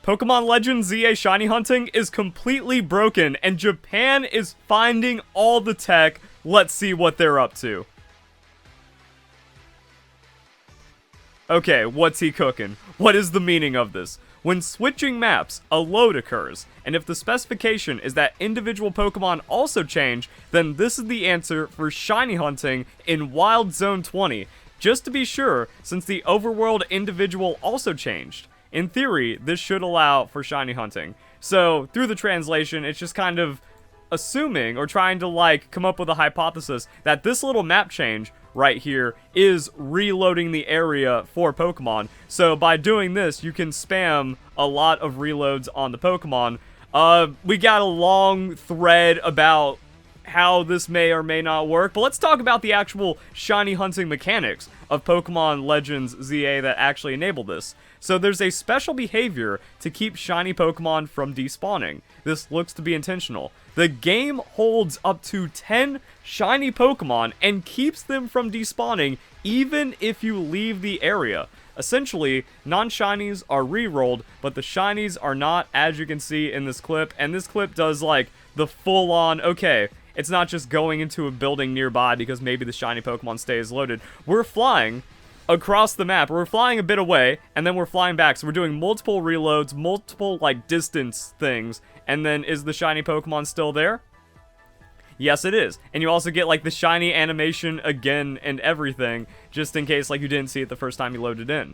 Pokemon Legends ZA shiny hunting is completely broken, and Japan is finding all the tech. Let's see what they're up to. Okay, what's he cooking? What is the meaning of this? When switching maps, a load occurs, and if the specification is that individual Pokemon also change, then this is the answer for shiny hunting in Wild Zone 20. Just to be sure, since the overworld individual also changed. In theory, this should allow for shiny hunting. So, through the translation, it's just kind of assuming or trying to like come up with a hypothesis that this little map change right here is reloading the area for Pokemon. So by doing this, you can spam a lot of reloads on the Pokemon. We got a long thread about how this may or may not work, but let's talk about the actual shiny hunting mechanics of Pokemon Legends ZA that actually enable this. So there's a special behavior to keep shiny Pokemon from despawning. This looks to be intentional. The game holds up to 10 shiny Pokemon and keeps them from despawning even if you leave the area. Essentially, non-shinies are re-rolled, but the shinies are not, as you can see in this clip, and this clip does like the full-on, okay, it's not just going into a building nearby because maybe the shiny Pokemon stays loaded. We're flying across the map. We're flying a bit away, and then we're flying back. So we're doing multiple reloads, multiple, like, distance things. And then, is the shiny Pokemon still there? Yes, it is. And you also get, like, the shiny animation again and everything, just in case, like, you didn't see it the first time you loaded in.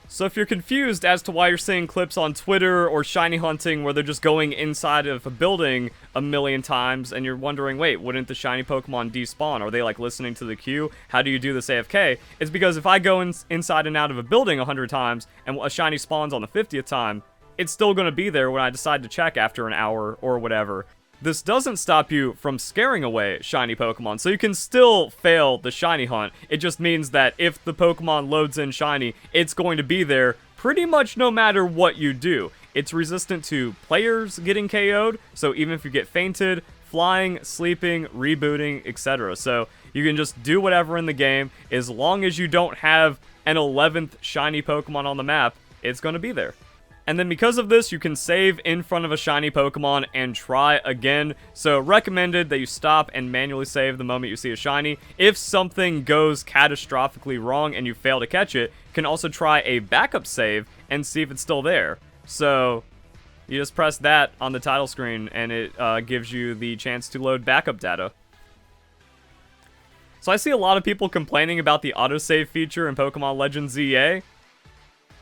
So if you're confused as to why you're seeing clips on Twitter or shiny hunting where they're just going inside of a building a million times and you're wondering, wait, wouldn't the shiny Pokemon despawn? Are they like listening to the queue? How do you do this AFK? It's because if I go inside and out of a building 100 times and a shiny spawns on the 50th time, it's still going to be there when I decide to check after an hour or whatever. This doesn't stop you from scaring away shiny Pokemon, so you can still fail the shiny hunt. It just means that if the Pokemon loads in shiny, it's going to be there pretty much no matter what you do. It's resistant to players getting KO'd, so even if you get fainted, flying, sleeping, rebooting, etc. So you can just do whatever in the game, as long as you don't have an 11th shiny Pokemon on the map, it's going to be there. And then because of this, you can save in front of a shiny Pokemon and try again. So recommended that you stop and manually save the moment you see a shiny. If something goes catastrophically wrong and you fail to catch it, you can also try a backup save and see if it's still there. So you just press that on the title screen and it gives you the chance to load backup data. So I see a lot of people complaining about the autosave feature in Pokemon Legends ZA.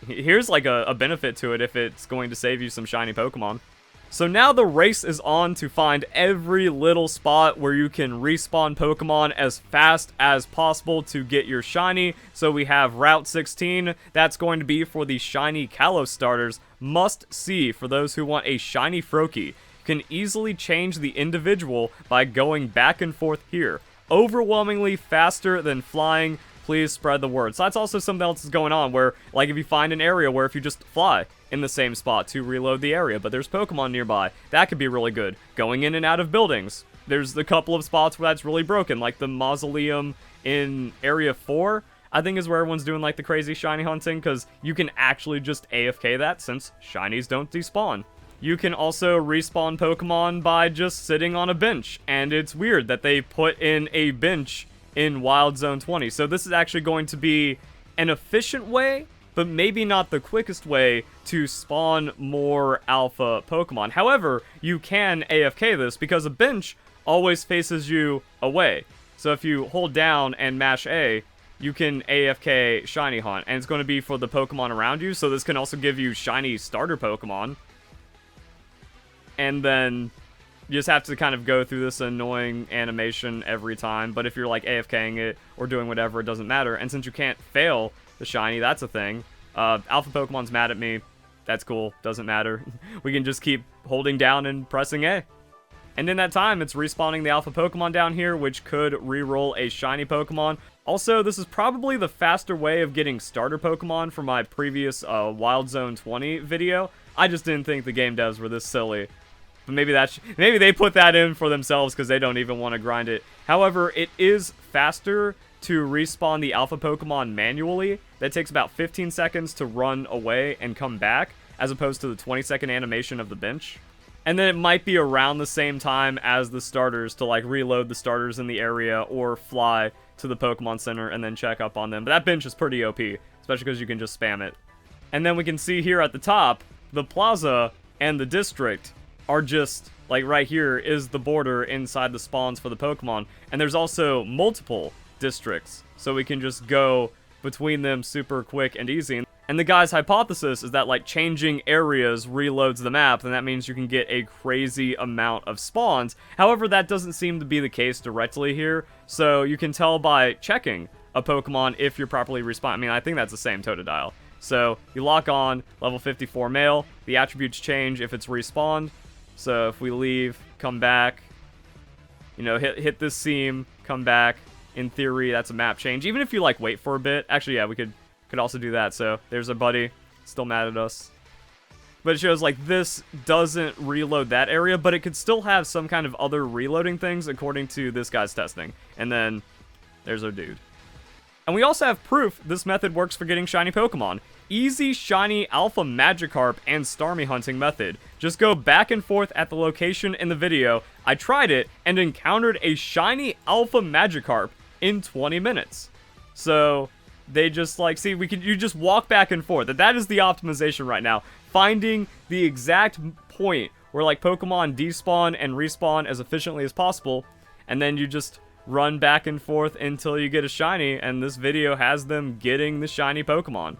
Here's like a benefit to it if it's going to save you some shiny Pokemon. So now the race is on to find every little spot where you can respawn Pokemon as fast as possible to get your shiny. So we have Route 16, that's going to be for the shiny Kalos starters. Must see for those who want a shiny Froakie. You can easily change the individual by going back and forth here. Overwhelmingly faster than flying. Please spread the word. So that's also something else is going on where, like, if you find an area where if you just fly in the same spot to reload the area, but there's Pokemon nearby, that could be really good. Going in and out of buildings. There's a couple of spots where that's really broken, like the Mausoleum in Area 4, I think is where everyone's doing, like, the crazy shiny hunting, because you can actually just AFK that since shinies don't despawn. You can also respawn Pokemon by just sitting on a bench, and it's weird that they put in a bench in Wild Zone 20. So this is actually going to be an efficient way, but maybe not the quickest way to spawn more alpha Pokemon. However, you can AFK this because a bench always faces you away. So if you hold down and mash A, you can AFK shiny hunt, and it's going to be for the Pokemon around you. So this can also give you shiny starter Pokemon. And then you just have to kind of go through this annoying animation every time, but if you're like AFKing it or doing whatever, it doesn't matter. And since you can't fail the shiny, that's a thing. Alpha Pokemon's mad at me. That's cool. Doesn't matter. We can just keep holding down and pressing A. And in that time, it's respawning the Alpha Pokemon down here, which could re-roll a shiny Pokemon. Also, this is probably the faster way of getting starter Pokemon from my previous Wild Zone 20 video. I just didn't think the game devs were this silly. But maybe they put that in for themselves because they don't even want to grind it. However, it is faster to respawn the alpha Pokemon manually. That takes about 15 seconds to run away and come back, as opposed to the 20-second animation of the bench. And then it might be around the same time as the starters to like reload the starters in the area or fly to the Pokemon Center and then check up on them. But that bench is pretty OP, especially because you can just spam it. And then we can see here at the top, the plaza and the district are just, like right here is the border inside the spawns for the Pokemon. And there's also multiple districts, so we can just go between them super quick and easy. And the guy's hypothesis is that like changing areas reloads the map, and that means you can get a crazy amount of spawns. However, that doesn't seem to be the case directly here, so you can tell by checking a Pokemon if you're properly respawned. I mean, I think that's the same Totodile. So you lock on level 54 male, the attributes change if it's respawned. So if we leave, come back, you know, hit this seam, come back. In theory, that's a map change. Even if you like wait for a bit, actually, yeah, we could also do that. So there's our buddy, still mad at us. But it shows like this doesn't reload that area, but it could still have some kind of other reloading things according to this guy's testing. And then there's our dude. And we also have proof this method works for getting shiny Pokemon. Easy shiny Alpha Magikarp and Starmie hunting method. Just go back and forth at the location in the video. I tried it and encountered a shiny Alpha Magikarp in 20 minutes. So they just like, see, you just walk back and forth. That is the optimization right now. Finding the exact point where like Pokemon despawn and respawn as efficiently as possible, and then you just run back and forth until you get a shiny, and this video has them getting the shiny Pokemon.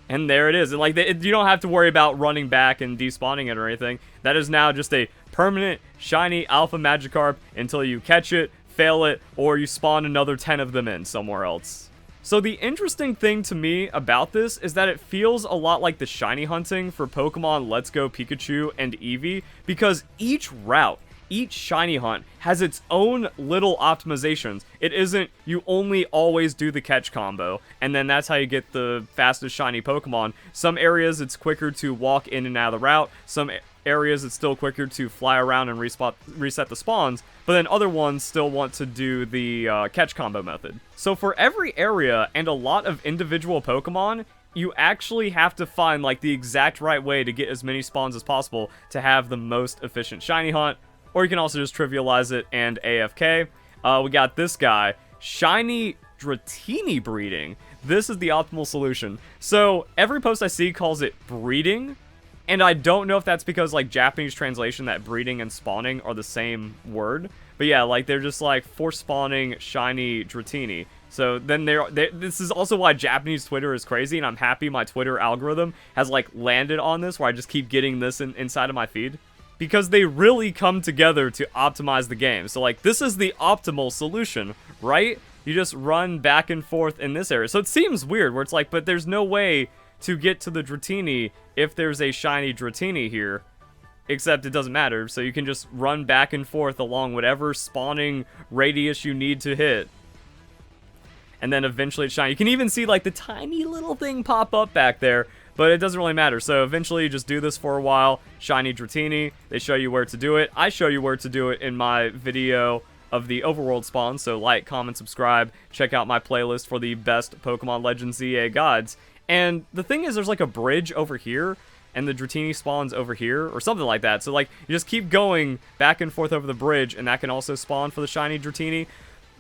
And there it is. And like you don't have to worry about running back and despawning it or anything. That is now just a permanent shiny Alpha Magikarp until you catch it, fail it, or you spawn another 10 of them in somewhere else. So the interesting thing to me about this is that it feels a lot like the shiny hunting for Pokemon Let's Go Pikachu and Eevee, because each route, each shiny hunt has its own little optimizations. It isn't you only always do the catch combo, and then that's how you get the fastest shiny Pokemon. Some areas it's quicker to walk in and out of the route. Some areas it's still quicker to fly around and reset the spawns, but then other ones still want to do the catch combo method. So for every area and a lot of individual Pokemon, you actually have to find like the exact right way to get as many spawns as possible to have the most efficient shiny hunt. Or you can also just trivialize it and AFK. We got this guy, shiny Dratini breeding. This is the optimal solution. So every post I see calls it breeding, and I don't know if that's because like Japanese translation that breeding and spawning are the same word. But yeah, like they're just like for spawning shiny Dratini. So then this is also why Japanese Twitter is crazy, and I'm happy my Twitter algorithm has like landed on this, where I just keep getting this inside of my feed. Because they really come together to optimize the game. So like this is the optimal solution, right? You just run back and forth in this area. So it seems weird where it's like, but there's no way to get to the Dratini if there's a shiny Dratini here. Except it doesn't matter. So you can just run back and forth along whatever spawning radius you need to hit. And then eventually it's shiny. You can even see like the tiny little thing pop up back there. But it doesn't really matter. So eventually you just do this for a while. Shiny Dratini. They show you where to do it. I show you where to do it in my video of the overworld spawn. So like, comment, subscribe. Check out my playlist for the best Pokemon Legends ZA guides. And the thing is, there's like a bridge over here, and the Dratini spawns over here, or something like that. So like, you just keep going back and forth over the bridge, and that can also spawn for the shiny Dratini.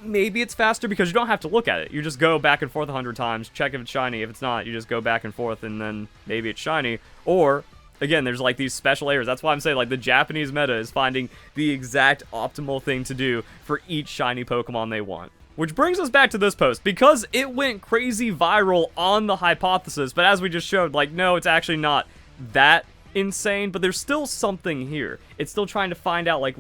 Maybe it's faster because you don't have to look at it. You just go back and forth 100 times, check if it's shiny. If it's not, you just go back and forth, and then maybe it's shiny. Or, again, there's like these special areas. That's why I'm saying like the Japanese meta is finding the exact optimal thing to do for each shiny Pokemon they want. Which brings us back to this post, because it went crazy viral on the hypothesis, but as we just showed, like, no, it's actually not that insane, but there's still something here. It's still trying to find out, like,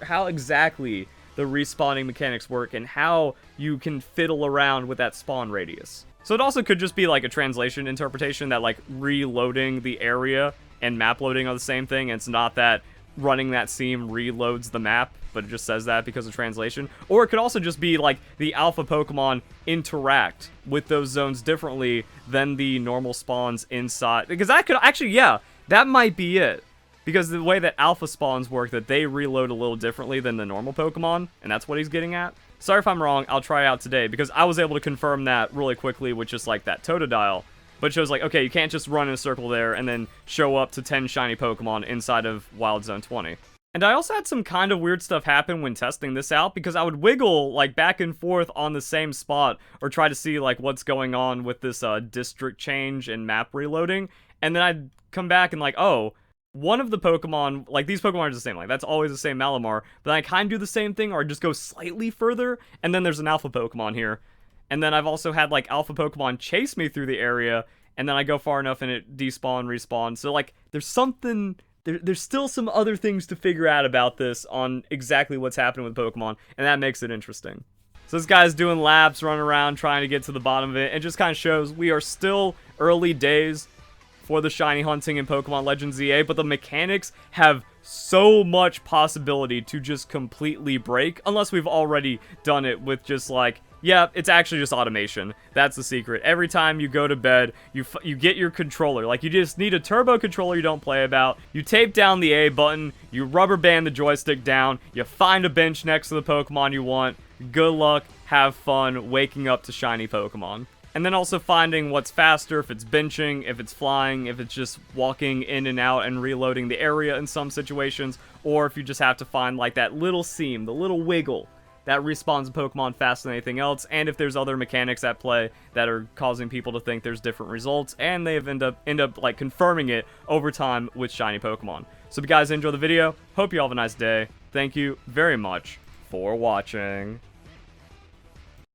how exactly the respawning mechanics work and how you can fiddle around with that spawn radius. So it also could just be like a translation interpretation that like reloading the area and map loading are the same thing, and it's not that running that seam reloads the map, but it just says that because of translation. Or it could also just be like the alpha Pokemon interact with those zones differently than the normal spawns inside. Because that could actually, yeah, that might be it. Because the way that alpha spawns work, that they reload a little differently than the normal Pokemon, and that's what he's getting at. Sorry if I'm wrong, I'll try it out today, because I was able to confirm that really quickly with just like that Totodile. but it shows like, okay, you can't just run in a circle there and then show up to 10 shiny Pokemon inside of Wild Zone 20. And I also had some kind of weird stuff happen when testing this out, because I would wiggle, like, back and forth on the same spot, or try to see, like, what's going on with this, district change and map reloading, and then I'd come back and, like, oh, one of the Pokemon, like, these Pokemon are the same, like, that's always the same Malamar, but I kind of do the same thing, or I just go slightly further, and then there's an Alpha Pokemon here. And then I've also had, like, Alpha Pokemon chase me through the area, and then I go far enough and it despawn, respawn, so, like, there's something... There's still some other things to figure out about this on exactly what's happening with Pokemon, and that makes it interesting. So this guy's doing laps, running around, trying to get to the bottom of it, and just kind of shows we are still early days for the shiny hunting in Pokemon Legends EA, but the mechanics have so much possibility to just completely break, unless we've already done it with just like, yeah, it's actually just automation. That's the secret. Every time you go to bed, you get your controller. Like, you just need a turbo controller you don't play about. You tape down the A button. You rubber band the joystick down. You find a bench next to the Pokemon you want. Good luck. Have fun waking up to shiny Pokemon. And then also finding what's faster, if it's benching, if it's flying, if it's just walking in and out and reloading the area in some situations, or if you just have to find, like, that little seam, the little wiggle that respawns a Pokemon faster than anything else, and if there's other mechanics at play that are causing people to think there's different results, and they have end up like confirming it over time with shiny Pokemon. So if you guys enjoy the video, hope you all have a nice day. Thank you very much for watching.